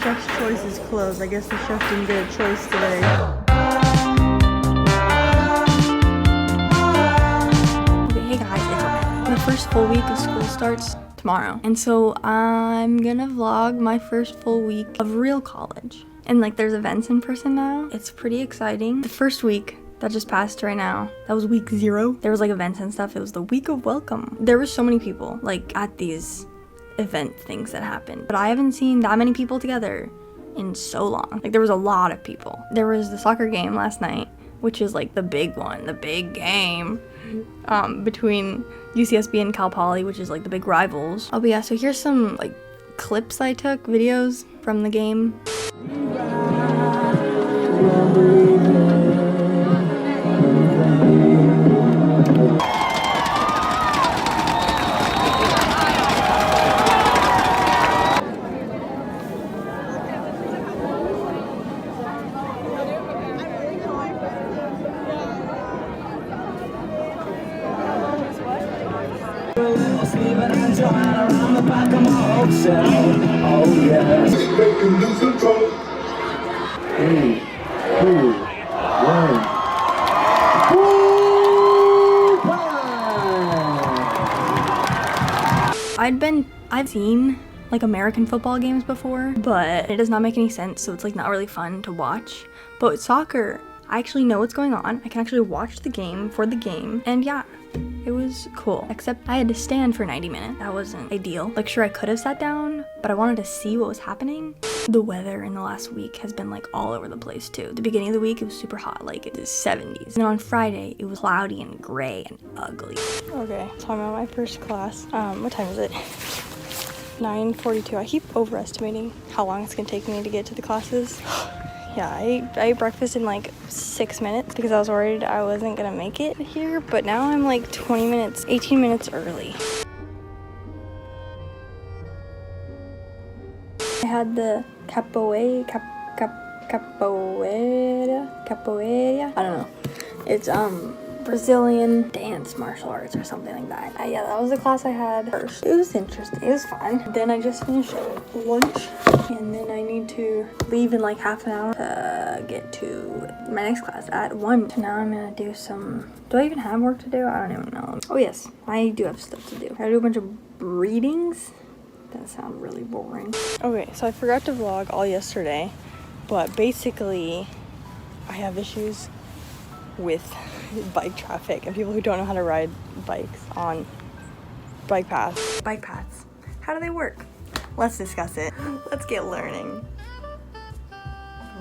chef's choice is closed. I guess the chef didn't get a choice today. Okay, hey guys, it's okay. The first full week of school starts tomorrow. And so I'm gonna vlog my first full week of real college. And like there's events in person now. It's pretty exciting. The first week that just passed right now, that was week 0. There was like events and stuff. It was the week of welcome. There were so many people like at these event things that happened, but I haven't seen that many people together in so long. Like there was a lot of people. There was the soccer game last night, which is like the big one, the big game between UCSB and Cal Poly, which is like the big rivals. Oh but yeah, so here's some like clips I took, videos from the game. Oh yeah. 3, 2, 1. I've seen like American football games before, but it does not make any sense, so it's like not really fun to watch. But with soccer, I actually know what's going on. I can actually watch the game for the game, and yeah, it was cool. Except I had to stand for 90 minutes. That wasn't ideal. Like sure, I could have sat down, but I wanted to see what was happening. The weather in the last week has been like all over the place too. At the beginning of the week, it was super hot, like it was 70s. And on Friday, it was cloudy and gray and ugly. Okay, so I'm at my first class. What time is it? 9:42. I keep overestimating how long it's gonna take me to get to the classes. Yeah, I ate breakfast in like 6 minutes because I was worried I wasn't gonna make it here, but now I'm like 18 minutes early. I had the capoeira, I don't know. It's Brazilian dance martial arts or something like that. Yeah, that was the class I had first. It was interesting. It was fun. Then I just finished lunch, and then I need to leave in like half an hour to get to my next class at 1. So now I'm gonna do some. Do I even have work to do? I don't even know. Oh yes, I do have stuff to do. I gotta do a bunch of readings. That sounds really boring. Okay, so I forgot to vlog all yesterday, but basically I have issues with bike traffic and people who don't know how to ride bikes on bike paths. Bike paths. How do they work? Let's discuss it. Let's get learning.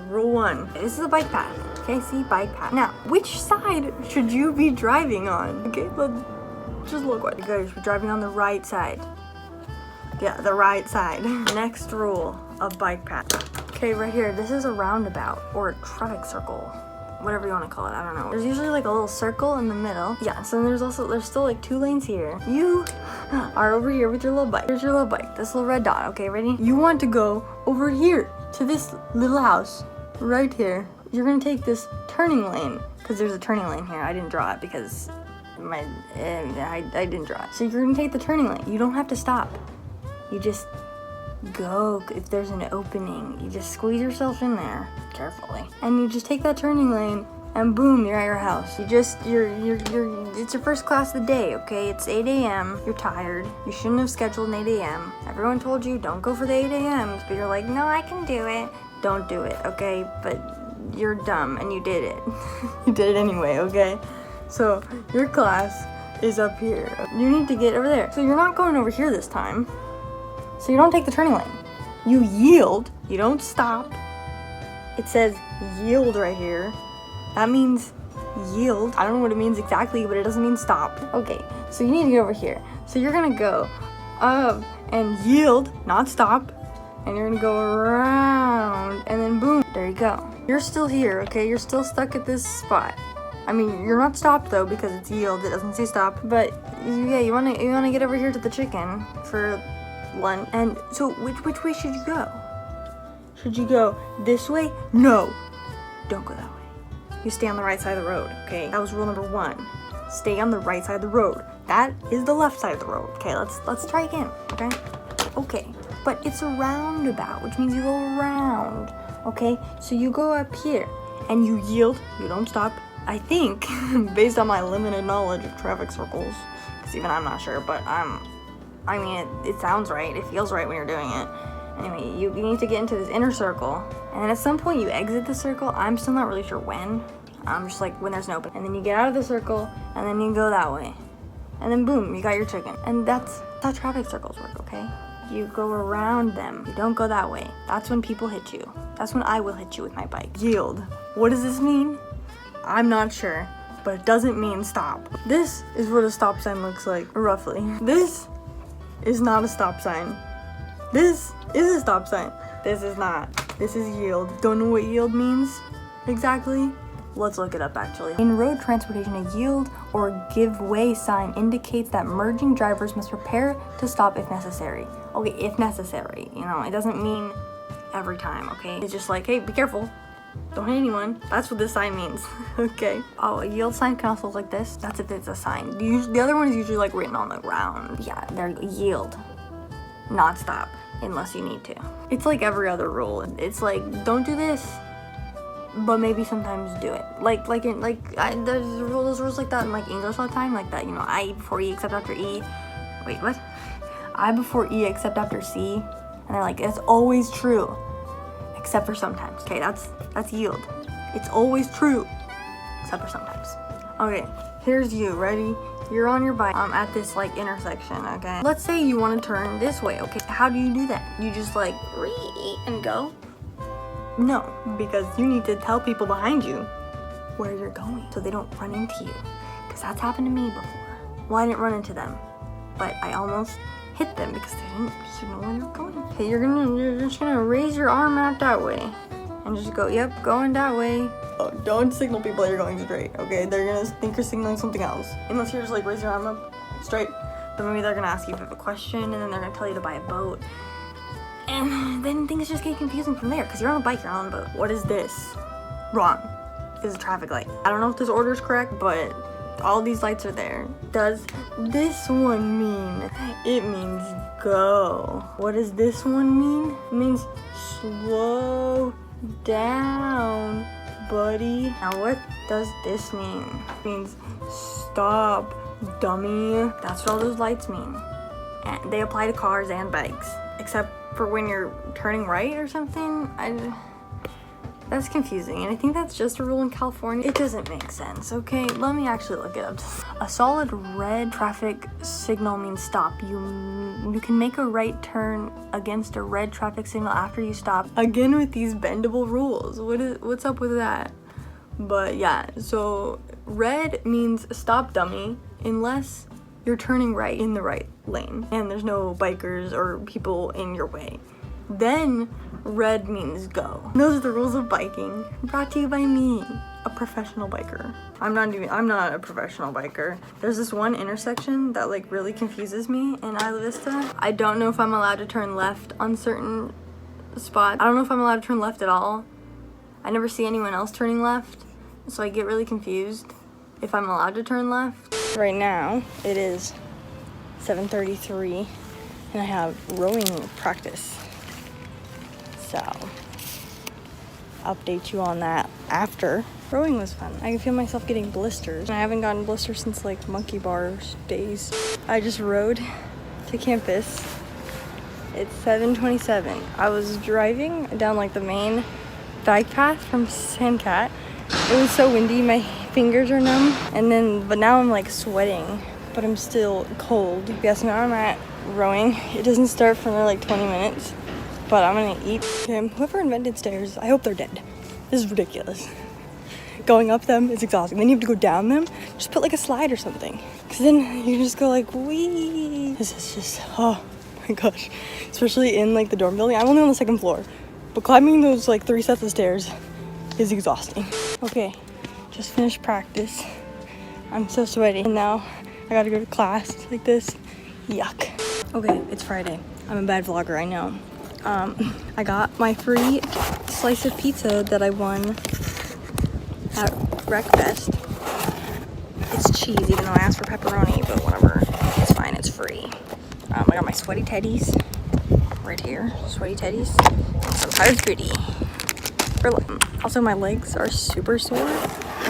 Rule 1. This is a bike path. Okay, see, bike path. Now, which side should you be driving on? Okay, let's just look what you guys should be driving on the right side. Yeah, the right side. Next rule of bike path. Okay, right here, this is a roundabout or a traffic circle. Whatever you want to call it, I don't know. There's usually like a little circle in the middle. Yeah, so there's still like 2 lanes here. You are over here with your little bike. Here's your little bike, this little red dot, okay, ready? You want to go over here to this little house right here. You're gonna take this turning lane, because there's a turning lane here. I didn't draw it because I didn't draw it. So you're gonna take the turning lane. You don't have to stop. You just go. If there's an opening, you just squeeze yourself in there carefully, and you just take that turning lane, and boom, you're at your house. It's your first class of the day, okay? It's 8 a.m. You're tired. You shouldn't have scheduled an 8 a.m. Everyone told you don't go for the 8 a.m.s, but you're like, no, I can do it. Don't do it, okay? But you're dumb, and you did it. You did it anyway, okay? So your class is up here. You need to get over there. So you're not going over here this time. So you don't take the turning lane. You yield. You don't stop. It says yield right here. That means yield. I don't know what it means exactly, but it doesn't mean stop. Okay, so you need to get over here. So you're gonna go up and yield, not stop. And you're gonna go around, and then boom, there you go. You're still here, okay? You're still stuck at this spot. I mean, you're not stopped though because it's yield. It doesn't say stop. But yeah, you wanna get over here to the chicken for lunch. And so which way should you go? Should you go this way? No, don't go that way. You stay on the right side of the road, okay? That was rule number 1. Stay on the right side of the road. That is the left side of the road. Okay, let's try again, okay? Okay, but it's a roundabout, which means you go around, okay? So you go up here, and you yield, you don't stop. I think, based on my limited knowledge of traffic circles, because even I'm not sure, but I mean, it sounds right, it feels right when you're doing it. Anyway, you need to get into this inner circle, and then at some point you exit the circle. I'm still not really sure when. Just like when there's an open. And then you get out of the circle, and then you go that way. And then boom, you got your chicken. And that's how traffic circles work, okay? You go around them. You don't go that way. That's when people hit you. That's when I will hit you with my bike. Yield. What does this mean? I'm not sure, but it doesn't mean stop. This is what a stop sign looks like, roughly. This is not a stop sign. This is a stop sign. This is not. This is yield. Don't know what yield means exactly? Let's look it up actually. In road transportation, a yield or give way sign indicates that merging drivers must prepare to stop if necessary. Okay, if necessary, you know, it doesn't mean every time, okay? It's just like, hey, be careful. Don't hit anyone. That's what this sign means, okay? Oh, a yield sign can also look like this. That's if it's a sign. The other one is usually like written on the ground. Yeah, they're yield, not stop, unless you need to. It's like every other rule. It's like, don't do this, but maybe sometimes do it. There's those rules like that in like English all the time, like that, you know, I before E except after E. Wait, what? I before E except after C. And they're like, it's always true, except for sometimes. Okay, that's yield. It's always true, except for sometimes. Okay, here's you, ready? You're on your bike at this like intersection, okay? Let's say you want to turn this way, okay? How do you do that? You just like and go? No, because you need to tell people behind you where you're going so they don't run into you. Because that's happened to me before. Well, I didn't run into them, but I almost hit them because they didn't know where you're going. Okay, you're just gonna raise your arm out that way and just go, yep, going that way. Oh, don't signal people you're going straight, okay? They're gonna think you're signaling something else. Unless you're just like raise your arm up straight. Then maybe they're gonna ask you if you have a question, and then they're gonna tell you to buy a boat. And then things just get confusing from there because you're on a bike, you're on a boat. What is this? Wrong. This is a traffic light. I don't know if this order is correct, but all these lights are there. Does this one mean? It means go. What does this one mean? It means slow down, buddy. Now what does this mean? It means stop, dummy. That's what all those lights mean. And they apply to cars and bikes, except for when you're turning right or something. That's confusing, and I think that's just a rule in California. It doesn't make sense, okay? Let me actually look it up. A solid red traffic signal means stop. You can make a right turn against a red traffic signal after you stop. Again with these bendable rules. What's up with that? But yeah, so red means stop, dummy, unless you're turning right in the right lane and there's no bikers or people in your way. Then red means go. Those are the rules of biking, brought to you by me, a professional biker. I'm not a professional biker. There's this one intersection that like really confuses me in Isla Vista. I don't know if I'm allowed to turn left on certain spots. I don't know if I'm allowed to turn left at all. I never see anyone else turning left, so I get really confused if I'm allowed to turn left. Right now, it is 7:33, and I have rowing practice. So, update you on that after. Rowing was fun. I can feel myself getting blisters. I haven't gotten blisters since like monkey bars days. I just rode to campus. It's 7:27. I was driving down like the main bike path from Sandcat. It was so windy, my fingers are numb. But now I'm like sweating, but I'm still cold. Yes, now I'm at rowing. It doesn't start for another like 20 minutes, but I'm gonna eat. Okay, whoever invented stairs, I hope they're dead. This is ridiculous. Going up them is exhausting. Then you have to go down them. Just put like a slide or something. Cause then you just go like, wee. This is just, oh my gosh. Especially in like the dorm building. I'm only on the second floor, but climbing those like 3 sets of stairs is exhausting. Okay, just finished practice. I'm so sweaty. And now I gotta go to class like this. Yuck. Okay, it's Friday. I'm a bad vlogger, I know. I got my free slice of pizza that I won at Wreckfest. It's cheese, even though I asked for pepperoni, but whatever. It's fine, it's free. I got my sweaty teddies right here. Sweaty teddies. Some powdered fruity. Also, my legs are super sore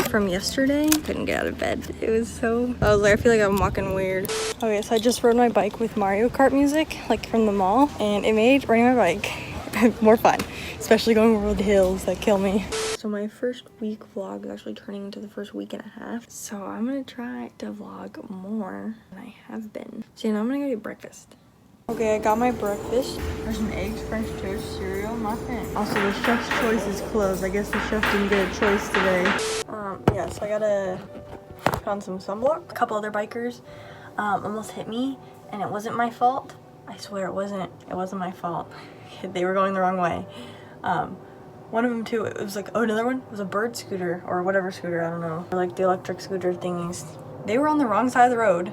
from yesterday. Couldn't get out of bed. It was so... I was like, I feel like I'm walking weird. Okay, so I just rode my bike with Mario Kart music, like from the mall, and it made riding my bike more fun, especially going over the hills that kill me. So my first week vlog is actually turning into the first week and a half. So I'm gonna try to vlog more than I have been. So now I'm gonna go get breakfast. Okay, I got my breakfast. There's some eggs, French toast, cereal, nothing. Also, the chef's choice is closed. I guess the chef didn't get a choice today. Yeah, so I gotta put on some sunblock. A couple other bikers almost hit me, and it wasn't my fault. I swear it wasn't my fault. They were going the wrong way. One of them too, it was like, oh, another one was a bird scooter or whatever scooter, I don't know. Or like the electric scooter thingies. They were on the wrong side of the road,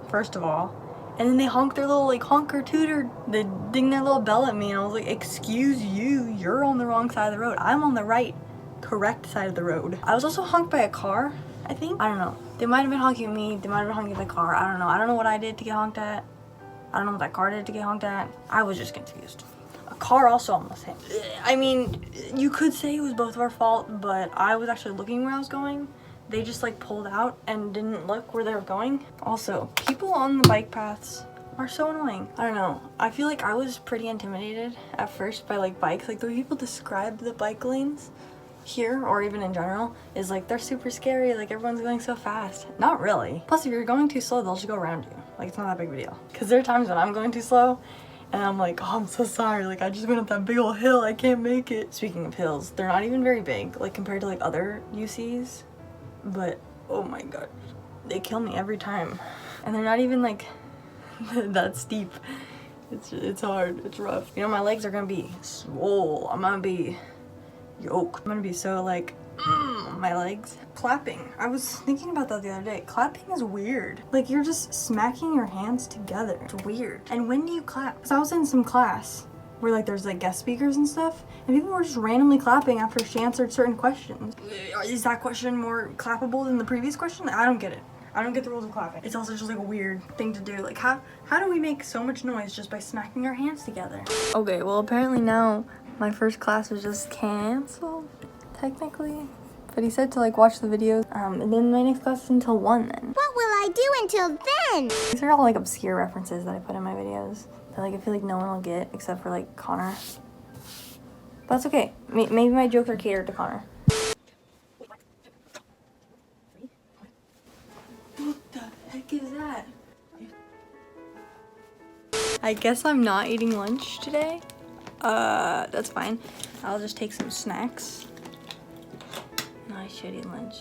first of all. And then they honked their little like honker tooter, they ding their little bell at me, and I was like, excuse you, you're on the wrong side of the road. I'm on the right, correct side of the road. I was also honked by a car, I think. I don't know. They might have been honking at me, they might have been honking at the car. I don't know. I don't know what I did to get honked at. I don't know what that car did to get honked at. I was just confused. A car also almost hit me. I mean, you could say it was both of our fault, but I was actually looking where I was going. They just like pulled out and didn't look where they were going. Also, people on the bike paths are so annoying. I don't know. I feel like I was pretty intimidated at first by like bikes. Like the way people describe the bike lanes here or even in general is like they're super scary. Like everyone's going so fast. Not really. Plus, if you're going too slow, they'll just go around you. Like it's not that big of a deal. Because there are times when I'm going too slow and I'm like, oh, I'm so sorry. Like I just went up that big old hill. I can't make it. Speaking of hills, they're not even very big. Like compared to like other UCs. But oh my god, they kill me every time, and they're not even like that steep. It's hard, it's rough. You know, my legs are gonna be swole. I'm gonna be yoked. I'm gonna be so like my legs. Clapping, I was thinking about that the other day. Clapping is weird. Like you're just smacking your hands together. It's weird. And when do you clap? Because I was in some class where like there's like guest speakers and stuff, and people were just randomly clapping after she answered certain questions. Is that question more clappable than the previous question? I don't get it. I don't get the rules of clapping. It's also just like a weird thing to do. Like how do we make so much noise just by smacking our hands together? Okay, well apparently now my first class was just canceled, technically. But he said to like watch the videos, and then my next class is until 1 then. What will I do until then? These are all like obscure references that I put in my videos that like I feel like no one will get except for like Connor. But that's okay. Maybe my jokes are catered to Connor. What the heck is that? I guess I'm not eating lunch today. That's fine. I'll just take some snacks. No, I should eat lunch.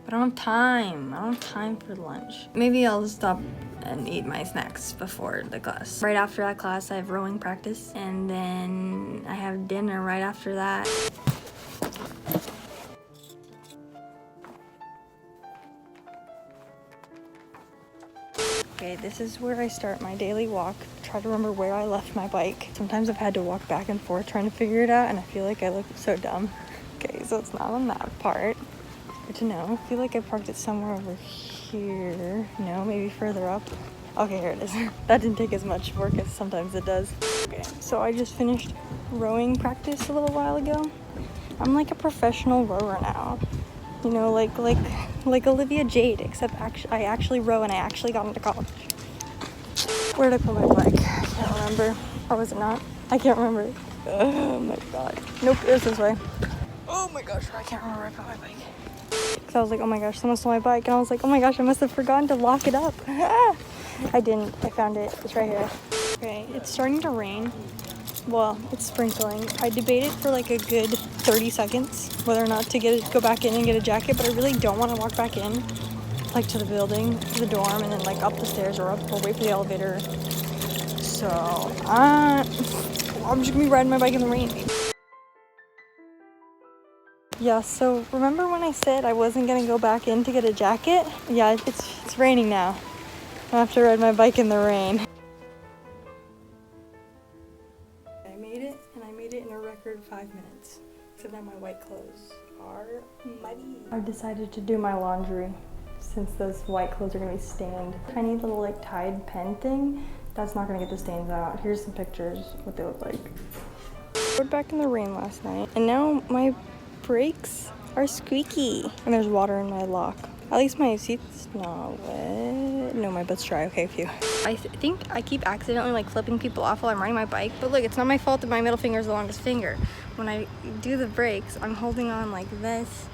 But I don't have time. I don't have time for lunch. Maybe I'll stop and eat my snacks before the class. Right after that class, I have rowing practice. And then I have dinner right after that. Okay, this is where I start my daily walk. Try to remember where I left my bike. Sometimes I've had to walk back and forth trying to figure it out, and I feel like I look so dumb. Okay, so it's not on that part. Good to know. I feel like I parked it somewhere over here. No, maybe further up. Okay, here it is. That didn't take as much work as sometimes it does. Okay, so I just finished rowing practice a little while ago. I'm like a professional rower now. You know, like Olivia Jade, except I actually row and I actually got into college. Where did I put my bike? I can't remember. Or was it not? I can't remember. Oh my god. Nope, it was this way. Oh my gosh, I can't remember where I put my bike. Because I was like, oh my gosh, someone stole my bike. And I was like, oh my gosh, I must have forgotten to lock it up. I didn't. I found it. It's right here. Okay, it's starting to rain. Well, it's sprinkling. I debated for like a good 30 seconds whether or not to go back in and get a jacket, but I really don't want to walk back in, like to the building, to the dorm, and then like up the stairs or wait for the elevator. So, I'm just gonna be riding my bike in the rain. Yeah, so remember when I said I wasn't gonna go back in to get a jacket? Yeah, it's raining now. I have to ride my bike in the rain. I made it, and I made it in a record 5 minutes. Except now my white clothes are muddy. I've decided to do my laundry since those white clothes are gonna be stained. Tiny little like Tide pen thing That's not gonna get the stains out. Here's some pictures, what they look like. We're back in the rain last night, and now my brakes are squeaky. And there's water in my lock. At least my seat's not wet. No, my butt's dry. Okay, phew. I think I keep accidentally like flipping people off while I'm riding my bike, but look, it's not my fault that my middle finger is the longest finger. When I do the brakes, I'm holding on like this.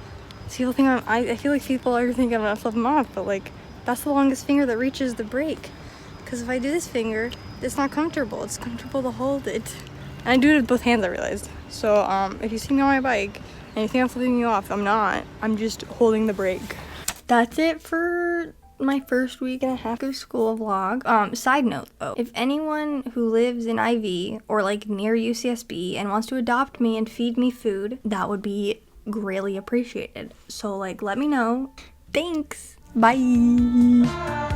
So people think I feel like people are thinking I'm gonna flip them off, but like that's the longest finger that reaches the brake. Because if I do this finger, it's not comfortable. It's comfortable to hold it. And I do it with both hands, I realized. So if you see me on my bike and you think I'm flipping you off, I'm not. I'm just holding the brake. That's it for my first week and a half of school vlog. Side note though, if anyone who lives in IV or like near UCSB and wants to adopt me and feed me food, that would be greatly appreciated. So like let me know. Thanks. Bye.